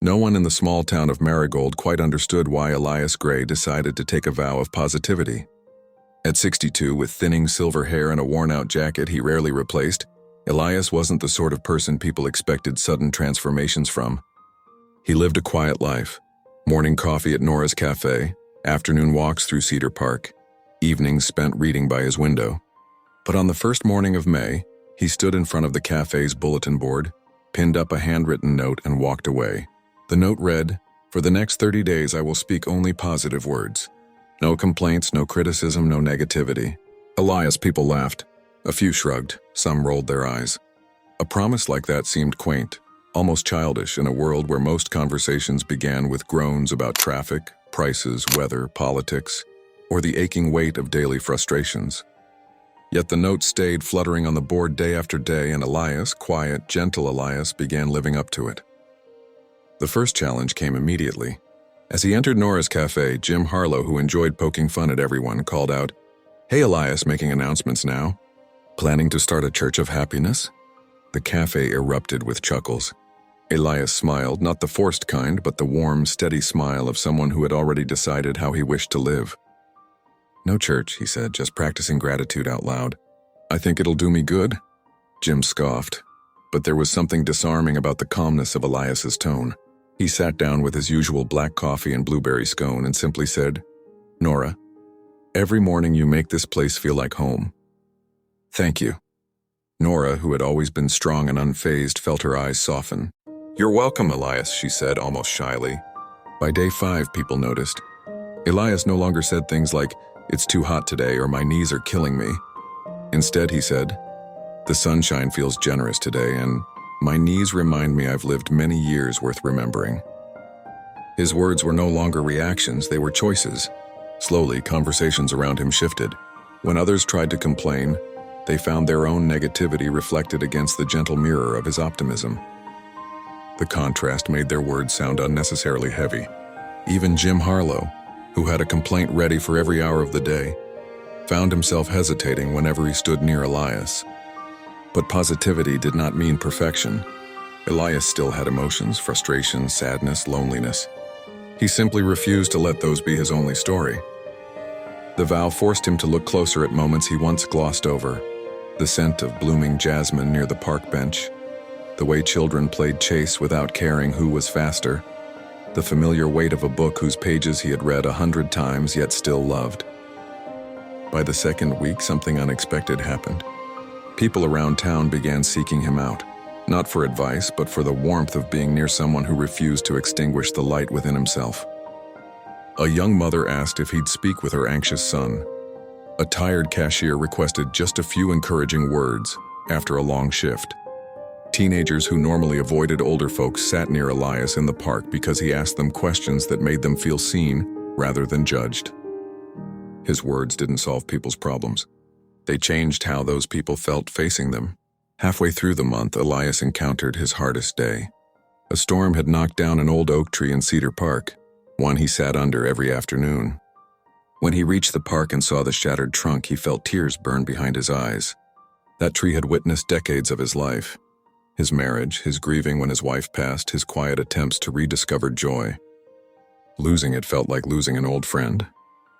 No one in the small town of Marigold quite understood why Elias Gray decided to take a vow of positivity. At 62, with thinning silver hair and a worn-out jacket he rarely replaced, Elias wasn't the sort of person people expected sudden transformations from. He lived a quiet life. Morning coffee at Nora's cafe, afternoon walks through Cedar Park, evenings spent reading by his window. But on the first morning of May, he stood in front of the cafe's bulletin board, pinned up a handwritten note and walked away. The note read, "For the next 30 days I will speak only positive words. No complaints, no criticism, no negativity." Elias people laughed. A few shrugged, some rolled their eyes. A promise like that seemed quaint, almost childish in a world where most conversations began with groans about traffic, prices, weather, politics, or the aching weight of daily frustrations. Yet the note stayed fluttering on the board day after day, and Elias, quiet, gentle Elias, began living up to it. The first challenge came immediately. As he entered Nora's cafe, Jim Harlow, who enjoyed poking fun at everyone, called out, "Hey Elias, making announcements now? Planning to start a church of happiness?" The cafe erupted with chuckles. Elias smiled, not the forced kind, but the warm, steady smile of someone who had already decided how he wished to live. "No church," he said, "just practicing gratitude out loud. I think it'll do me good." Jim scoffed, but there was something disarming about the calmness of Elias's tone. He sat down with his usual black coffee and blueberry scone and simply said, "Nora, every morning you make this place feel like home. Thank you." Nora, who had always been strong and unfazed, felt her eyes soften. "You're welcome, Elias," she said almost shyly. By day 5, people noticed. Elias no longer said things like, "It's too hot today," or "My knees are killing me." Instead, he said, "The sunshine feels generous today, and my knees remind me I've lived many years worth remembering." His words were no longer reactions, they were choices. Slowly, conversations around him shifted. When others tried to complain, they found their own negativity reflected against the gentle mirror of his optimism. The contrast made their words sound unnecessarily heavy. Even Jim Harlow, who had a complaint ready for every hour of the day, found himself hesitating whenever he stood near Elias. But positivity did not mean perfection. Elias still had emotions, frustration, sadness, loneliness. He simply refused to let those be his only story. The vow forced him to look closer at moments he once glossed over. The scent of blooming jasmine near the park bench, the way children played chase without caring who was faster, the familiar weight of a book whose pages he had read 100 times yet still loved. By the second week, something unexpected happened. People around town began seeking him out, not for advice, but for the warmth of being near someone who refused to extinguish the light within himself. A young mother asked if he'd speak with her anxious son. A tired cashier requested just a few encouraging words after a long shift. Teenagers who normally avoided older folks sat near Elias in the park because he asked them questions that made them feel seen rather than judged. His words didn't solve people's problems. They changed how those people felt facing them. Halfway through the month, Elias encountered his hardest day. A storm had knocked down an old oak tree in Cedar Park, one he sat under every afternoon. When he reached the park and saw the shattered trunk, he felt tears burn behind his eyes. That tree had witnessed decades of his life. His marriage, his grieving when his wife passed, his quiet attempts to rediscover joy. Losing it felt like losing an old friend.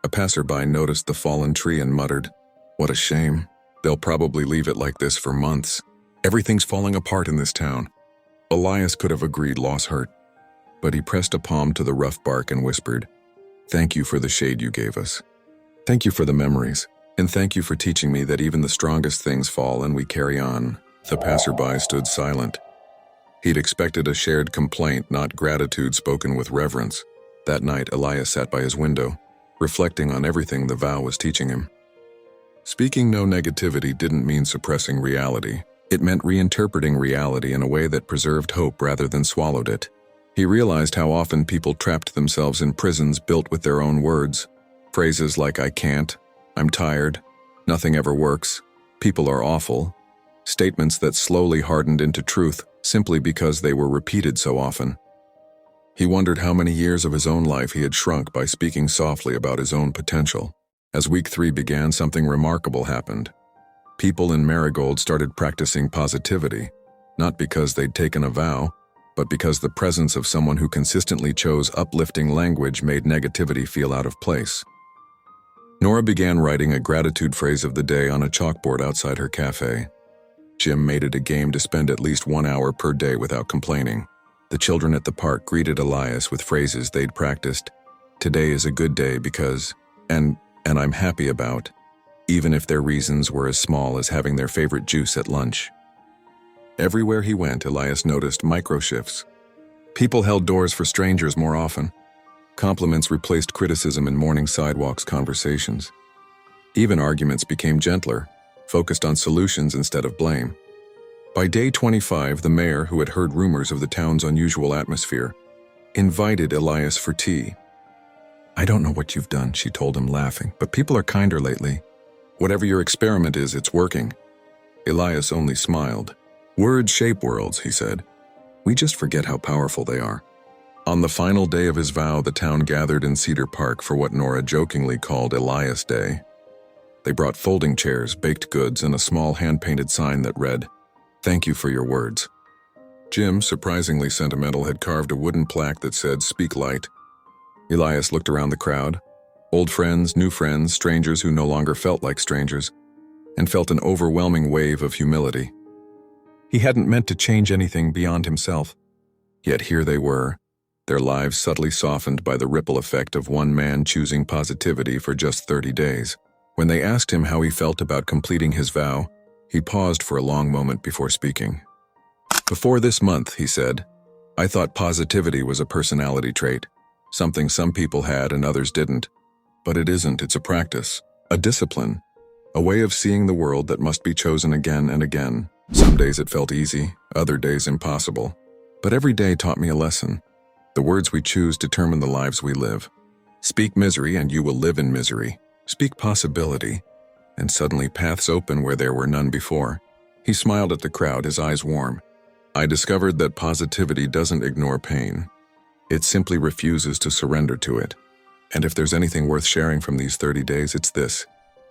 A passerby noticed the fallen tree and muttered, "What a shame. They'll probably leave it like this for months. Everything's falling apart in this town." Elias could have agreed loss hurt, but he pressed a palm to the rough bark and whispered, "Thank you for the shade you gave us. Thank you for the memories, and thank you for teaching me that even the strongest things fall and we carry on." The passerby stood silent. He'd expected a shared complaint, not gratitude spoken with reverence. That night, Elias sat by his window, reflecting on everything the vow was teaching him. Speaking no negativity didn't mean suppressing reality. It meant reinterpreting reality in a way that preserved hope rather than swallowed it. He realized how often people trapped themselves in prisons built with their own words. Phrases like "I can't," "I'm tired," "Nothing ever works," "People are awful." Statements that slowly hardened into truth simply because they were repeated so often. He wondered how many years of his own life he had shrunk by speaking softly about his own potential. As week 3 began, something remarkable happened. People in Marigold started practicing positivity, not because they'd taken a vow, but because the presence of someone who consistently chose uplifting language made negativity feel out of place. Nora began writing a gratitude phrase of the day on a chalkboard outside her cafe. Jim made it a game to spend at least 1 hour per day without complaining. The children at the park greeted Elias with phrases they'd practiced. Today is a good day because, and I'm happy about, even if their reasons were as small as having their favorite juice at lunch. Everywhere he went, Elias noticed micro-shifts. People held doors for strangers more often. Compliments replaced criticism in morning sidewalks conversations. Even arguments became gentler, focused on solutions instead of blame. By day 25, the mayor, who had heard rumors of the town's unusual atmosphere, invited Elias for tea. "I don't know what you've done," she told him, laughing, "but people are kinder lately. Whatever your experiment is, it's working." Elias only smiled. "Words shape worlds," he said. "We just forget how powerful they are." On the final day of his vow, the town gathered in Cedar Park for what Nora jokingly called Elias Day. They brought folding chairs, baked goods, and a small hand-painted sign that read, "Thank you for your words." Jim, surprisingly sentimental, had carved a wooden plaque that said, "Speak light." Elias looked around the crowd. Old friends, new friends, strangers who no longer felt like strangers, and felt an overwhelming wave of humility. He hadn't meant to change anything beyond himself. Yet here they were, their lives subtly softened by the ripple effect of one man choosing positivity for just 30 days. When they asked him how he felt about completing his vow, he paused for a long moment before speaking. "Before this month," he said, "I thought positivity was a personality trait, something some people had and others didn't. But it isn't, it's a practice, a discipline, a way of seeing the world that must be chosen again and again. Some days it felt easy, other days impossible. But every day taught me a lesson. The words we choose determine the lives we live. Speak misery and you will live in misery. Speak possibility, and suddenly paths open where there were none before." He smiled at the crowd, his eyes warm. "I discovered that positivity doesn't ignore pain. It simply refuses to surrender to it. And if there's anything worth sharing from these 30 days, it's this.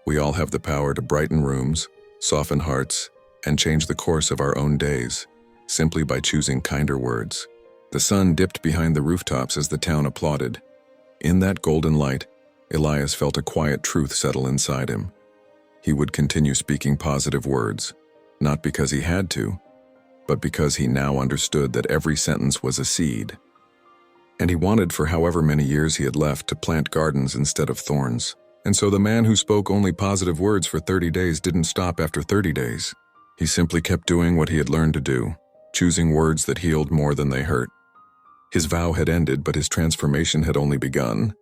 We all have the power to brighten rooms, soften hearts, and change the course of our own days, simply by choosing kinder words." The sun dipped behind the rooftops as the town applauded. In that golden light, Elias felt a quiet truth settle inside him. He would continue speaking positive words, not because he had to, but because he now understood that every sentence was a seed. And he wanted, for however many years he had left, to plant gardens instead of thorns. And so the man who spoke only positive words for 30 days didn't stop after 30 days. He simply kept doing what he had learned to do, choosing words that healed more than they hurt. His vow had ended, but his transformation had only begun.